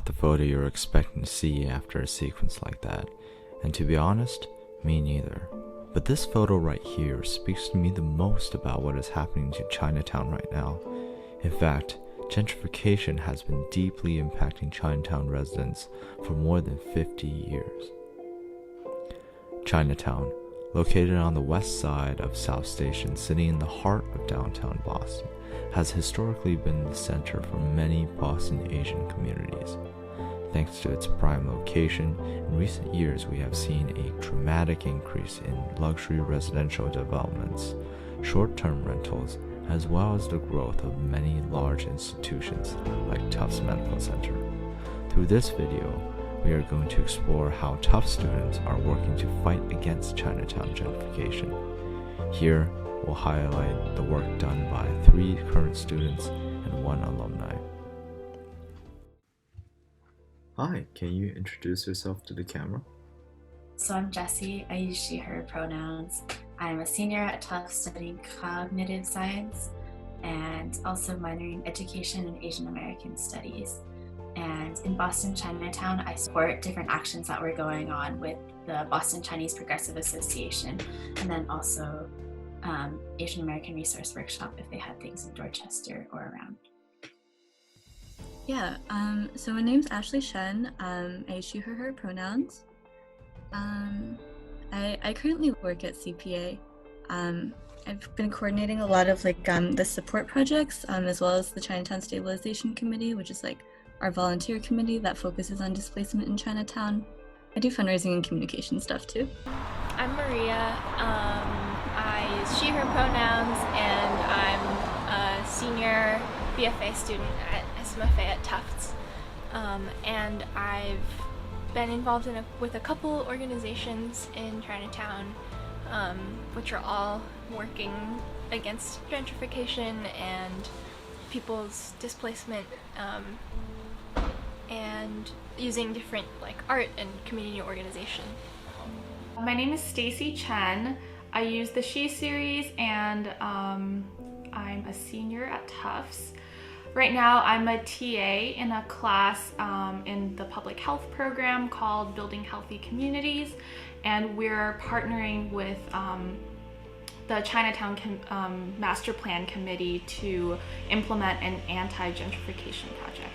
not the photo you're expecting to see after a sequence like that, and to be honest, me neither. But this photo right here speaks to me the most about what is happening to Chinatown right now. In fact, gentrification has been deeply impacting Chinatown residents for more than 50 years. Chinatown, located on the west side of South Station, sitting in the heart of downtown Boston, has historically been the center for many Boston Asian communities. Thanks to its prime location, in recent years we have seen a dramatic increase in luxury residential developments, short-term rentals, as well as the growth of many large institutions like Tufts Medical Center. Through this video, we are going to explore how Tufts students are working to fight against Chinatown gentrification. Here, we'll highlight the work done by 3 current students and 1 alumni. Hi, can you introduce yourself to the camera? So I'm Jessie. I use she, her pronouns. I'm a senior at Tufts studying cognitive science and also minoring education and Asian American studies. And in Boston Chinatown, I support different actions that were going on with the Boston Chinese Progressive Association, and then also Asian American Resource Workshop if they had things in Dorchester or around. Yeah, so my name's Ashley Shen. I use she, her pronouns. I currently work at CPA. I've been coordinating a lot of the support projects, as well as the Chinatown Stabilization Committee, which is our volunteer committee that focuses on displacement in Chinatown. I do fundraising and communication stuff too. I'm Maria. I use she, her pronouns, and I'm a senior BFA student at SMFA at Tufts. And I've been involved with a couple organizations in Chinatown, which are all working against gentrification and people's displacement, and using different art and community organization. My name is Stacy Chen. I use the She series, and I'm a senior at Tufts. Right now I'm a TA in a class in the public health program called Building Healthy Communities, and we're partnering with the Chinatown Master Plan Committee to implement an anti-gentrification project.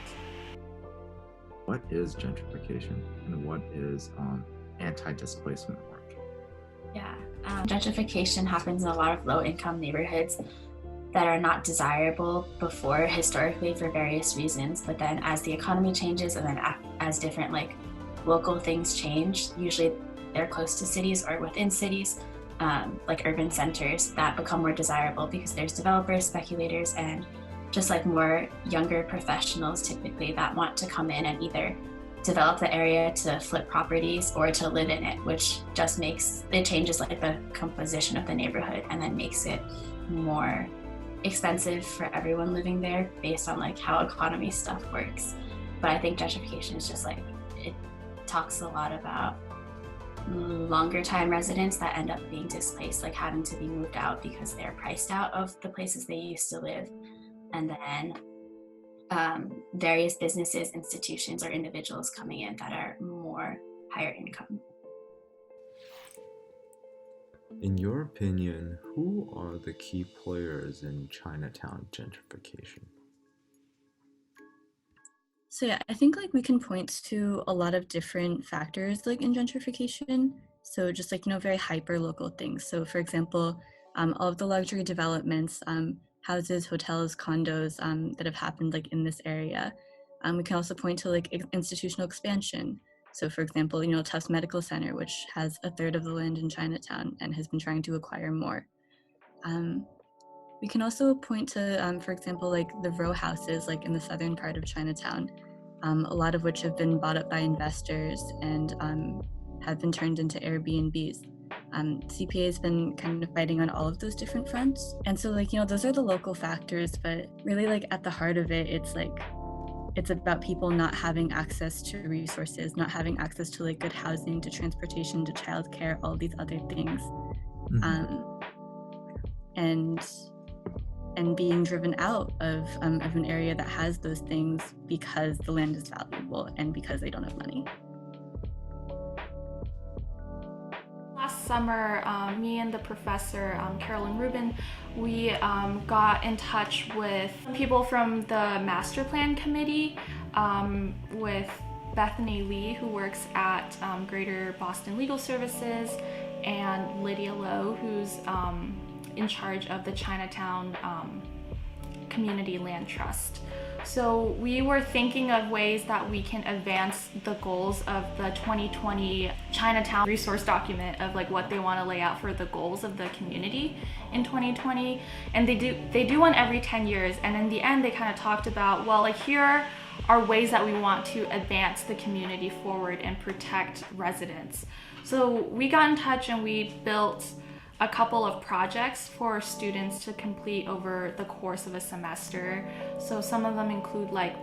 What is gentrification and what is anti-displacement work? Yeah, gentrification happens in a lot of low-income neighborhoods that are not desirable before historically for various reasons, but then as the economy changes and then as different local things change, usually they're close to cities or within cities, like urban centers, that become more desirable because there's developers, speculators, and just more younger professionals typically that want to come in and either develop the area to flip properties or to live in it, which just changes the composition of the neighborhood and then makes it more expensive for everyone living there based on how economy stuff works. But I think gentrification is just it talks a lot about longer time residents that end up being displaced, having to be moved out because they're priced out of the places they used to live. And then various businesses, institutions, or individuals coming in that are more higher income. In your opinion, who are the key players in Chinatown gentrification? So yeah, I think we can point to a lot of different factors in gentrification. So just very hyper local things. So for example, all of the luxury developments, houses, hotels, condos that have happened in this area. We can also point to institutional expansion. So for example, Tufts Medical Center, which has a third of the land in Chinatown and has been trying to acquire more. We can also point to, for example, the row houses in the southern part of Chinatown, a lot of which have been bought up by investors and have been turned into Airbnbs. CPA has been kind of fighting on all of those different fronts. And so those are the local factors, but really at the heart of it, it's about people not having access to resources, not having access to good housing, to transportation, to childcare, all these other things. Mm-hmm. And and being driven out of an area that has those things because the land is valuable and because they don't have money. Last summer, me and the professor, Carolyn Rubin, we got in touch with people from the master plan committee, with Bethany Lee, who works at Greater Boston Legal Services, and Lydia Lowe, who's in charge of the Chinatown Community Land Trust. So we were thinking of ways that we can advance the goals of the 2020 Chinatown resource document of like what they want to lay out for the goals of the community in 2020. And they do one every 10 years. And in the end, they kind of talked about, well, like here are ways that we want to advance the community forward and protect residents. So we got in touch and we built a couple of projects for students to complete over the course of a semester. So some of them include like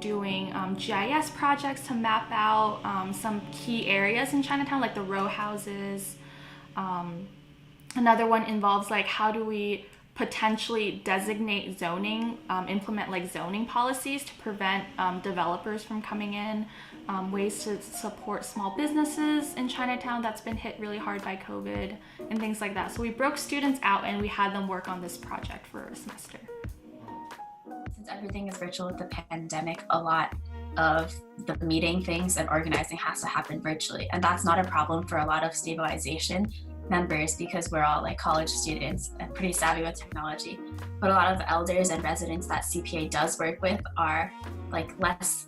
doing GIS projects to map out some key areas in Chinatown, like the row houses. Another one involves like how do we potentially designate zoning, implement like zoning policies to prevent developers from coming in, ways to support small businesses in Chinatown that's been hit really hard by COVID and things like that. So we broke students out and we had them work on this project for a semester. Since everything is virtual with the pandemic, a lot of the meeting things and organizing has to happen virtually. And that's not a problem for a lot of stabilization members because we're all like college students and pretty savvy with technology. But a lot of elders and residents that CPA does work with are like less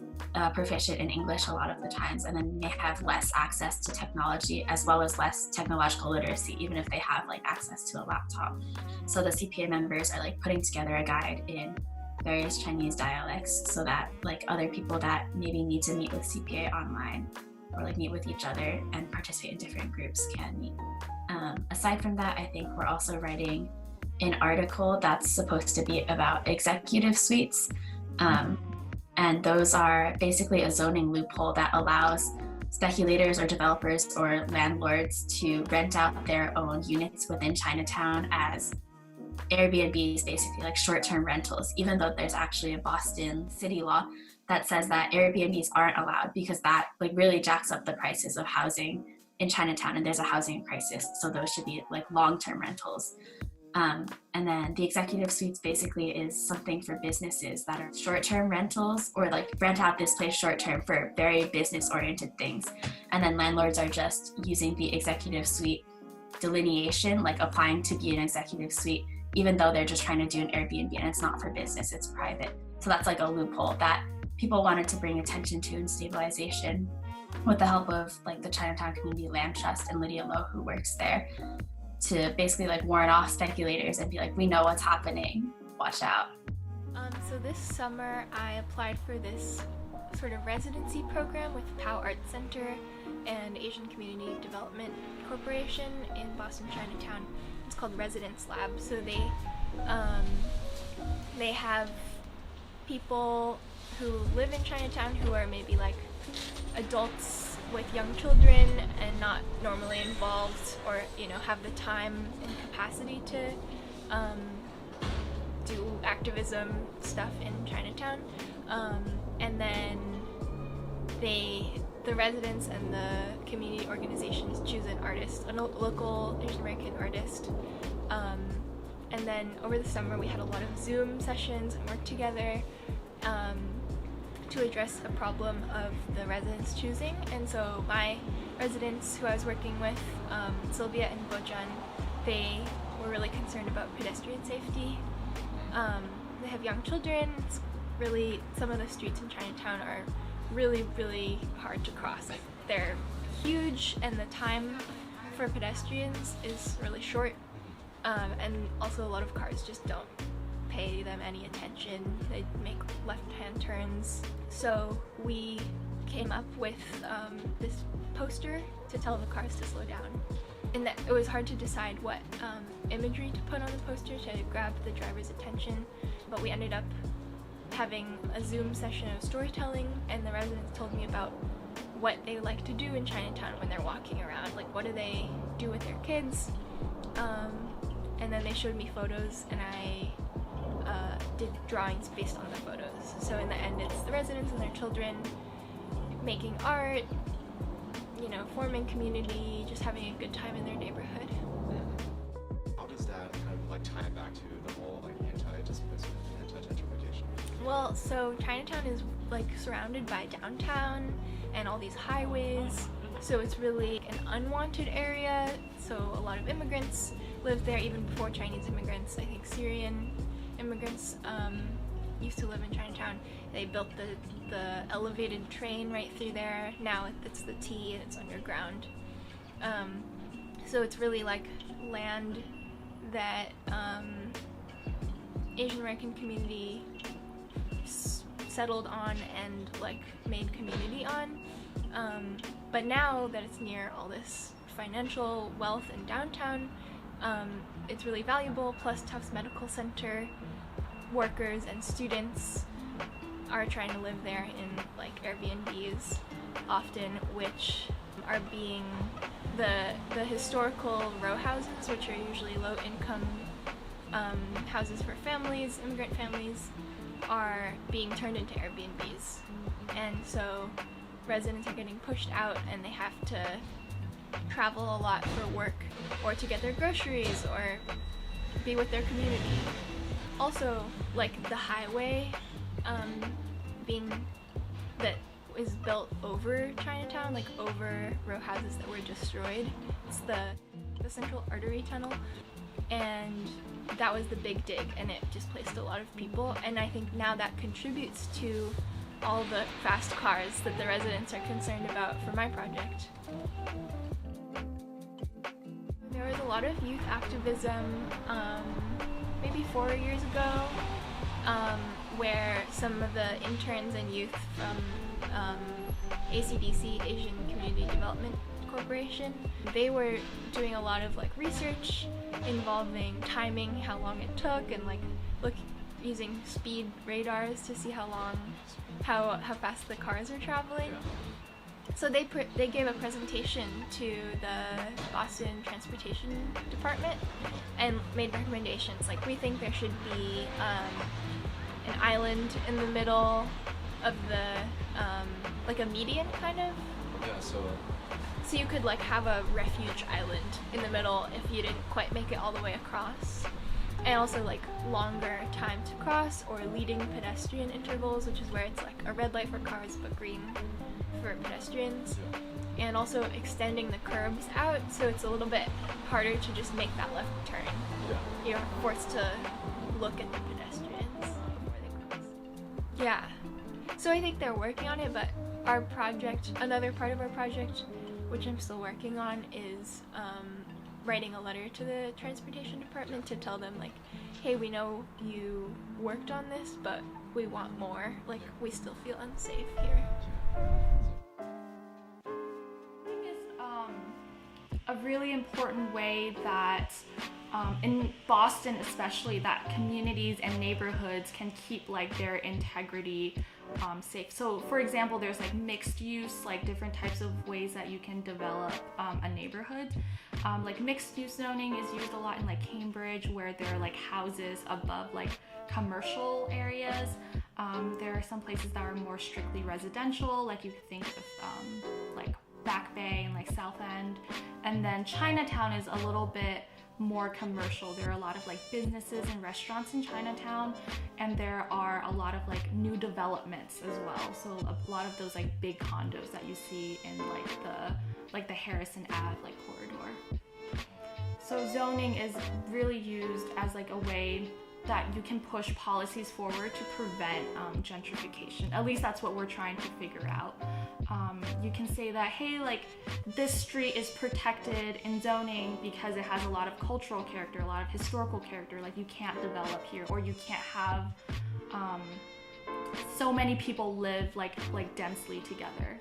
proficient in English a lot of the times, and then may have less access to technology as well as less technological literacy, even if they have like access to a laptop. So the CPA members are like putting together a guide in various Chinese dialects so that like other people that maybe need to meet with CPA online or like meet with each other and participate in different groups can meet. Aside from that, I think we're also writing an article that's supposed to be about executive suites. And those are basically a zoning loophole that allows speculators or developers or landlords to rent out their own units within Chinatown as Airbnbs, basically like short-term rentals, even though there's actually a Boston city law that says that Airbnbs aren't allowed because that like really jacks up the prices of housing in Chinatown, and there's a housing crisis, so those should be like long-term rentals. And then the executive suites basically is something for businesses that are short-term rentals or like rent out this place short-term for very business-oriented things. And then landlords are just using the executive suite delineation, like applying to be an executive suite, even though they're just trying to do an Airbnb and it's not for business, it's private. So that's like a loophole that people wanted to bring attention to in stabilization with the help of like the Chinatown Community Land Trust and Lydia Lowe, who works there, to basically like warn off speculators and be like, we know what's happening, watch out. So this summer I applied for this sort of residency program with POW Arts Center and Asian Community Development Corporation in Boston Chinatown. It's called Residence Lab. So they have people who live in Chinatown who are maybe like adults with young children and not normally involved or have the time and capacity to do activism stuff in Chinatown, and then the residents and the community organizations choose an artist, a local Asian American artist, and then over the summer we had a lot of Zoom sessions and work together to address a problem of the residents choosing. And so my residents who I was working with, Sylvia and Bojan, they were really concerned about pedestrian safety. They have young children. It's really, some of the streets in Chinatown are really, really hard to cross. Like, they're huge and the time for pedestrians is really short. And also a lot of cars just don't pay them any attention. They make left-hand turns. So we came up with this poster to tell the cars to slow down. And that it was hard to decide what imagery to put on the poster to grab the driver's attention, but we ended up having a Zoom session of storytelling, and the residents told me about what they like to do in Chinatown when they're walking around, like what do they do with their kids, and then they showed me photos, and I did drawings based on the photos. So in the end, it's the residents and their children making art, you know, forming community, just having a good time in their neighborhood. How does that kind of like tie back to the whole like anti-displacement, anti-gentrification? Well, so Chinatown is like surrounded by downtown and all these highways, so it's really an unwanted area. So a lot of immigrants lived there even before Chinese immigrants. I think Syrian immigrants used to live in Chinatown. They built the elevated train right through there. Now it's the T and it's underground. So it's really like land that Asian American community settled on and like made community on. But now that it's near all this financial wealth in downtown, it's really valuable. Plus Tufts Medical Center workers and students are trying to live there in like Airbnbs often, which are being the historical row houses, which are usually low income houses for families, immigrant families, are being turned into Airbnbs. And so residents are getting pushed out and they have to travel a lot for work or to get their groceries or be with their community. Also, like the highway being that is built over Chinatown, like over row houses that were destroyed. It's the Central Artery Tunnel, and that was the big dig, and it displaced a lot of people. And I think now that contributes to all the fast cars that the residents are concerned about for my project. There was a lot of youth activism maybe 4 years ago, where some of the interns and youth from ACDC, Asian Community Development Corporation, they were doing a lot of like research involving timing, how long it took, and like using speed radars to see how fast the cars are traveling. So they gave a presentation to the Boston Transportation Department and made recommendations. Like, we think there should be an island in the middle of the like a median kind of. Yeah, So you could like have a refuge island in the middle if you didn't quite make it all the way across. And also like longer time to cross, or leading pedestrian intervals, which is where it's like a red light for cars but green for pedestrians. And also extending the curbs out so it's a little bit harder to just make that left turn. You're forced to look at the pedestrians before they cross. Yeah. So I think they're working on it, but our project, another part of our project, which I'm still working on, is writing a letter to the transportation department to tell them like, hey, we know you worked on this, but we want more. Like, we still feel unsafe here. I think it's a really important way that in Boston especially, that communities and neighborhoods can keep like their integrity safe. So for example, there's like mixed use, like different types of ways that you can develop a neighborhood. Like mixed use zoning is used a lot in like Cambridge, where there are like houses above like commercial areas. There are some places that are more strictly residential, like you could think of like Back Bay and like South End. And then Chinatown is a little bit more commercial. There are a lot of like businesses and restaurants in Chinatown, and there are a lot of like new developments as well. So a lot of those like big condos that you see in like the Harrison Ave like corridor. So zoning is really used as like a way that you can push policies forward to prevent gentrification. At least that's what we're trying to figure out. You can say that, hey, like this street is protected in zoning because it has a lot of cultural character, a lot of historical character, like you can't develop here, or you can't have so many people live like densely together.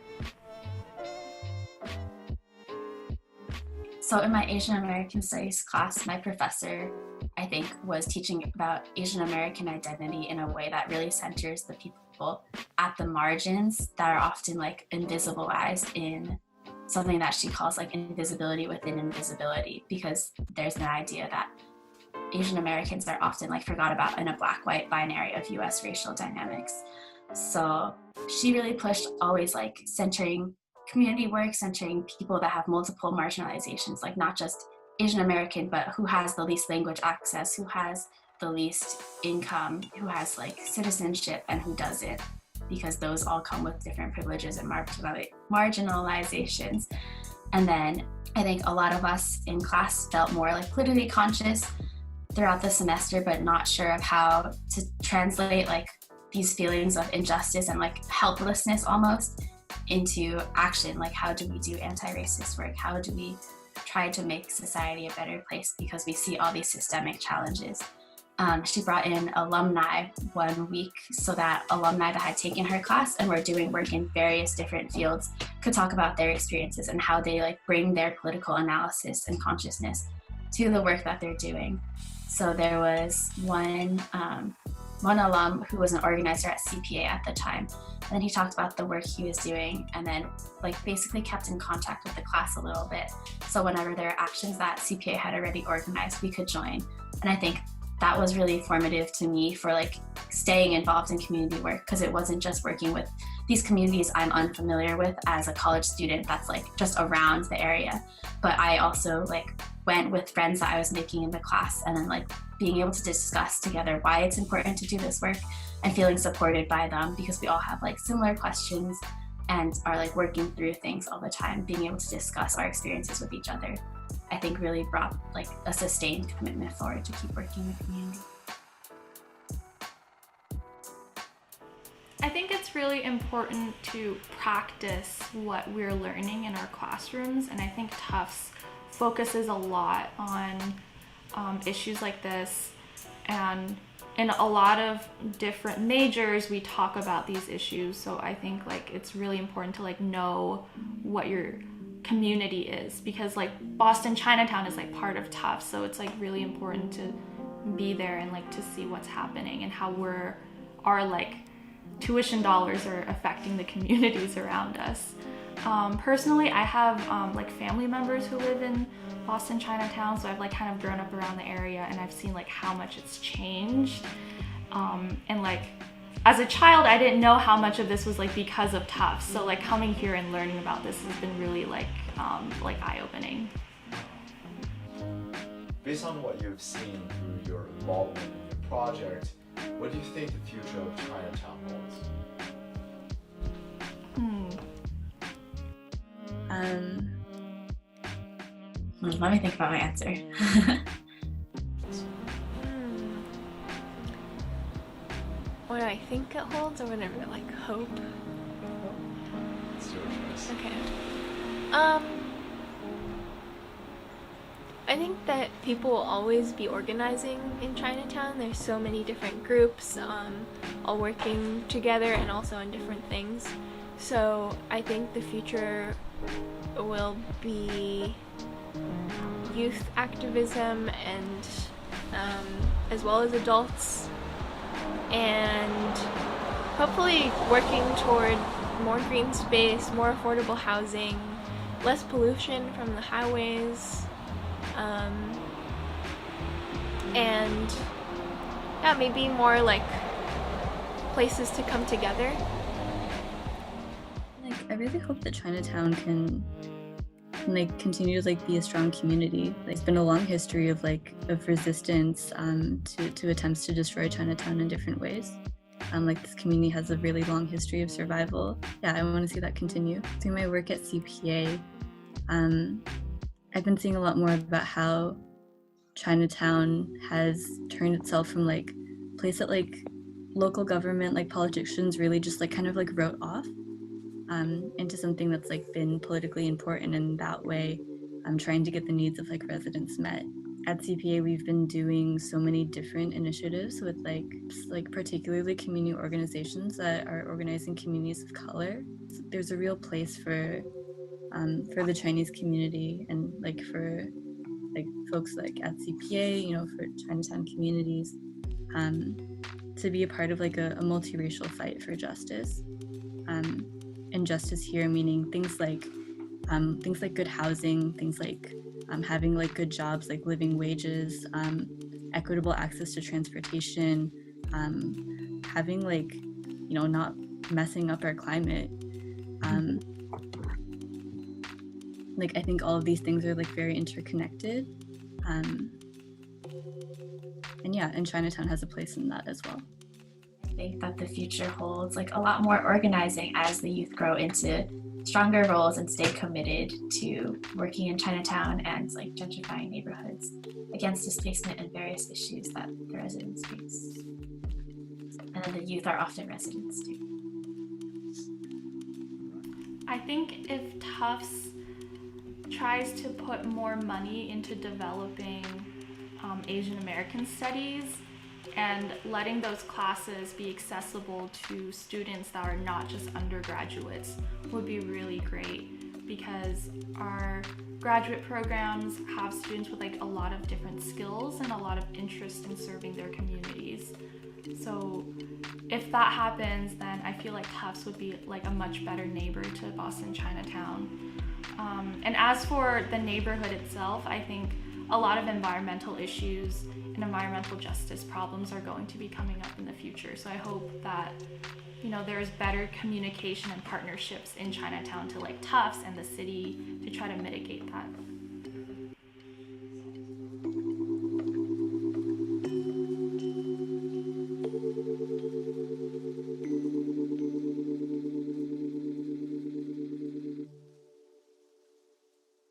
So in my Asian American Studies class, my professor, I think, was teaching about Asian American identity in a way that really centers the people at the margins that are often like invisibilized in something that she calls like invisibility within invisibility, because there's an idea that Asian Americans are often like forgot about in a black-white binary of US racial dynamics. So she really pushed always like centering community work, centering people that have multiple marginalizations, like not just Asian American, but who has the least language access, who has the least income, who has like citizenship, and who doesn't, because those all come with different privileges and marginalizations. And then I think a lot of us in class felt more like politically conscious throughout the semester, but not sure of how to translate like these feelings of injustice and like helplessness almost into action. Like, how do we do anti-racist work? How do we try to make society a better place, because we see all these systemic challenges? She brought in alumni 1 week so that alumni that had taken her class and were doing work in various different fields could talk about their experiences and how they like bring their political analysis and consciousness to the work that they're doing. So there was one alum who was an organizer at CPA at the time. And then he talked about the work he was doing, and then like basically kept in contact with the class a little bit. So whenever there were actions that CPA had already organized, we could join. And I think that was really formative to me for like staying involved in community work, because it wasn't just working with these communities I'm unfamiliar with as a college student that's like just around the area, but I also like went with friends that I was making in the class, and then like being able to discuss together why it's important to do this work and feeling supported by them, because we all have like similar questions and are like working through things all the time. Being able to discuss our experiences with each other, I think really brought like a sustained commitment forward to keep working in the community. I think it's really important to practice what we're learning in our classrooms, and I think Tufts focuses a lot on issues like this, and in a lot of different majors we talk about these issues. So I think like it's really important to like know what your community is, because like Boston Chinatown is like part of Tufts, so it's like really important to be there and like to see what's happening and how our like tuition dollars are affecting the communities around us. Personally, I have like family members who live in Boston Chinatown, so I've like kind of grown up around the area, and I've seen like how much it's changed. And like as a child, I didn't know how much of this was like because of Tufts. So like coming here and learning about this has been really like eye-opening. Based on what you've seen through your involvement in your project, what do you think the future of Chinatown holds? Let me think about my answer. What do I think it holds, or what I like hope? It's your choice. Okay. I think that people will always be organizing in Chinatown. There's so many different groups, all working together and also on different things. So I think the future will be youth activism, and as well as adults, and hopefully working toward more green space, more affordable housing, less pollution from the highways, and yeah, maybe more like places to come together. Like, I really hope that Chinatown can like continue to like be a strong community. Like, it's been a long history of resistance to attempts to destroy Chinatown in different ways. Like, this community has a really long history of survival. Yeah, I want to see that continue. Through my work at CPA, I've been seeing a lot more about how Chinatown has turned itself from like a place that like local government, like politicians really just like kind of like wrote off, into something that's like been politically important in that way. I'm trying to get the needs of like residents met. At CPA, we've been doing so many different initiatives with like particularly community organizations that are organizing communities of color. So there's a real place for the Chinese community, and like for like folks like at CPA, you know, for Chinatown communities, to be a part of like a multiracial fight for justice. And justice here meaning things like good housing, things like having like good jobs, like living wages, equitable access to transportation, having like, not messing up our climate. Like I think all of these things are like very interconnected. And yeah, and Chinatown has a place in that as well. I think that the future holds like a lot more organizing as the youth grow into stronger roles and stay committed to working in Chinatown and like gentrifying neighborhoods against displacement and various issues that the residents face. And then the youth are often residents too. I think if Tufts tries to put more money into developing Asian American studies and letting those classes be accessible to students that are not just undergraduates would be really great, because our graduate programs have students with like a lot of different skills and a lot of interest in serving their communities. So if that happens, then I feel like Tufts would be like a much better neighbor to Boston Chinatown. And as for the neighborhood itself, I think a lot of environmental issues and environmental justice problems are going to be coming up in the future. So I hope that, there's better communication and partnerships in Chinatown to like Tufts and the city to try to mitigate that.